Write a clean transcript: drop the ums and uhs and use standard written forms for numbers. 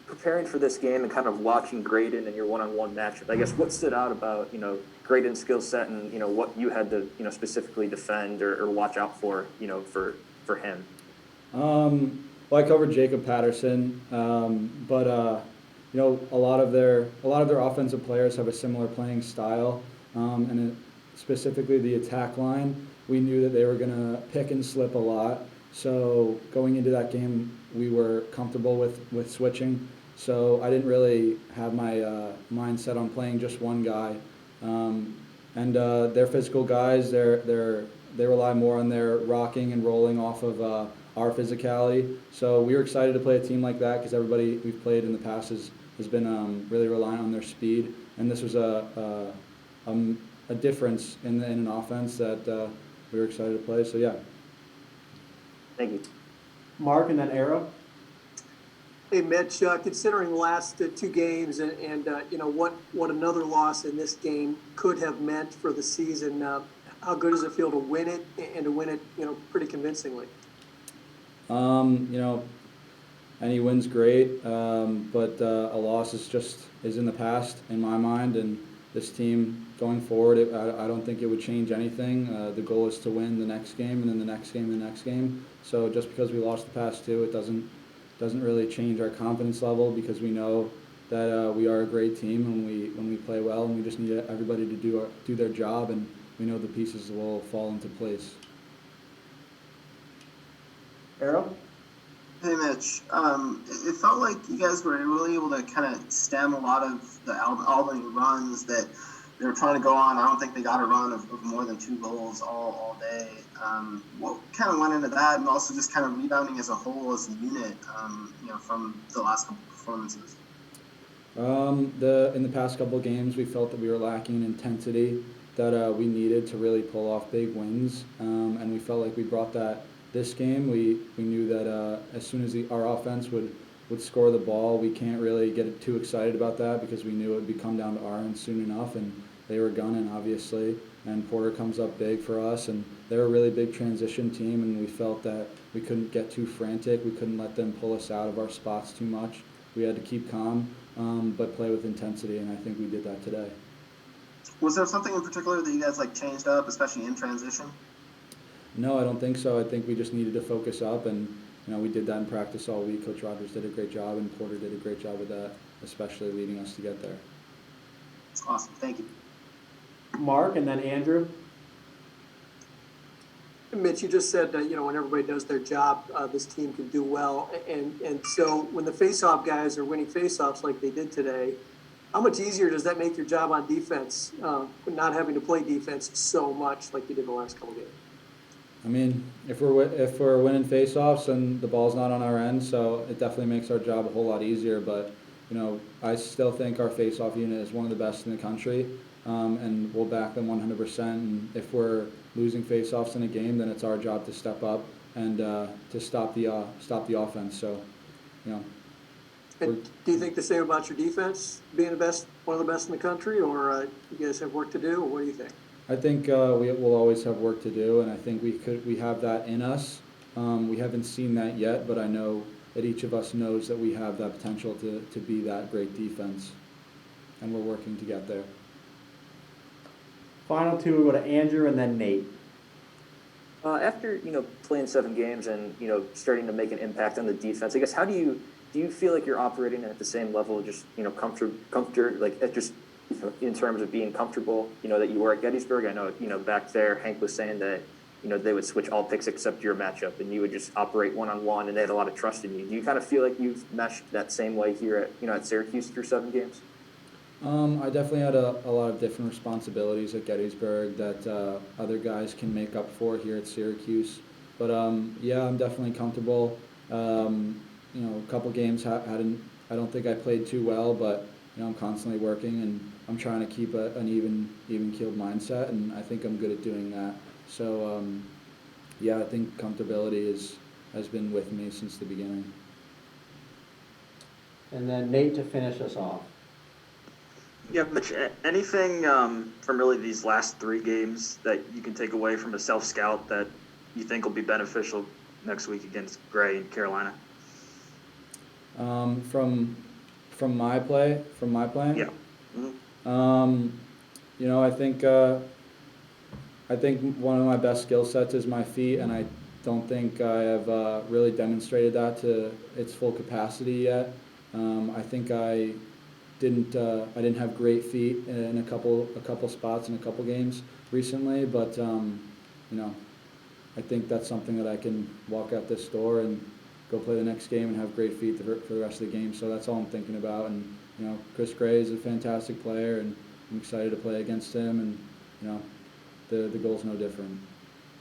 preparing for this game and kind of watching Graydon and your one-on-one matchup, I guess what stood out about, Graydon's skill set and, what you had to, specifically defend or watch out for, for him? Well, I covered Jacob Patterson, but a lot of their offensive players have a similar playing style, specifically the attack line. We knew that they were going to pick and slip a lot, so going into that game, we were comfortable with switching. So I didn't really have my mindset on playing just one guy, and they're physical guys. They rely more on their rocking and rolling off of our physicality. So we were excited to play a team like that because everybody we've played in the past has been really relying on their speed, and this was a difference in an offense that we were excited to play. So yeah. Thank you. Mark and then Arrow. Hey, Mitch, considering the last two games and what another loss in this game could have meant for the season, how good does it feel to win it and to win it, pretty convincingly? Any win's great, but a loss is in the past in my mind, and this team going forward, I don't think it would change anything. The goal is to win the next game, and then the next game, and the next game. So just because we lost the past two, it doesn't really change our confidence level because we know that we are a great team and when we play well, and we just need everybody to do their job, and we know the pieces will fall into place. Arrow. Hey Mitch, it felt like you guys were really able to kind of stem a lot of the Albany runs that they were trying to go on. I don't think they got a run of more than 2 goals all day. What kind of went into that, and also just kind of rebounding as a whole as a unit, from the last couple performances? In the past couple of games, we felt that we were lacking intensity that we needed to really pull off big wins, and we felt like we brought that. This game, we knew that as soon as our offense would score the ball, we can't really get too excited about that because we knew it would come down to our end soon enough, and they were gunning, obviously, and Porter comes up big for us, and they're a really big transition team, and we felt that we couldn't get too frantic. We couldn't let them pull us out of our spots too much. We had to keep calm, but play with intensity, and I think we did that today. Was there something in particular that you guys changed up, especially in transition? No, I don't think so. I think we just needed to focus up, and we did that in practice all week. Coach Rogers did a great job, and Porter did a great job with that, especially leading us to get there. Awesome. Thank you. Mark and then Andrew. Mitch, you just said when everybody does their job, this team can do well, and so when the face-off guys are winning face-offs like they did today, how much easier does that make your job on defense, not having to play defense so much like you did the last couple games? I mean, if we're winning face-offs and the ball's not on our end, so it definitely makes our job a whole lot easier. But I still think our face-off unit is one of the best in the country, and we'll back them 100%. And if we're losing face-offs in a game, then it's our job to step up and to stop the offense. So, And do you think the same about your defense being one of the best in the country, or you guys have work to do, or what do you think? I think we will always have work to do, and I think we have that in us. We haven't seen that yet, but I know that each of us knows that we have that potential to be that great defense, and we're working to get there. Final two, we go to Andrew and then Nate. After playing 7 games and starting to make an impact on the defense, I guess how do you feel like you're operating at the same level, just comfort like at just in terms of being comfortable, that you were at Gettysburg? I know, back there, Hank was saying that, they would switch all picks except your matchup, and you would just operate one-on-one, and they had a lot of trust in you. Do you kind of feel like you've meshed that same way here at Syracuse through 7 games? I definitely had a lot of different responsibilities at Gettysburg that other guys can make up for here at Syracuse. But yeah, I'm definitely comfortable. A couple games I don't think I played too well, but I'm constantly working, and I'm trying to keep an even-keeled mindset, and I think I'm good at doing that. So, yeah, I think comfortability has been with me since the beginning. And then Nate to finish us off. Yeah, Mitch, anything from really these last 3 games that you can take away from a self-scout that you think will be beneficial next week against Gray and Carolina? From From my playing? Yeah. Mhm. You know, I think one of my best skill sets is my feet, and I don't think I have really demonstrated that to its full capacity yet. I think I didn't have great feet in a couple spots in a couple games recently, but you know, I think that's something that I can walk out this door and go play the next game and have great feet for the rest of the game. So that's all I'm thinking about. And you know, Chris Gray is a fantastic player, and I'm excited to play against him. And you know, the goal's no different.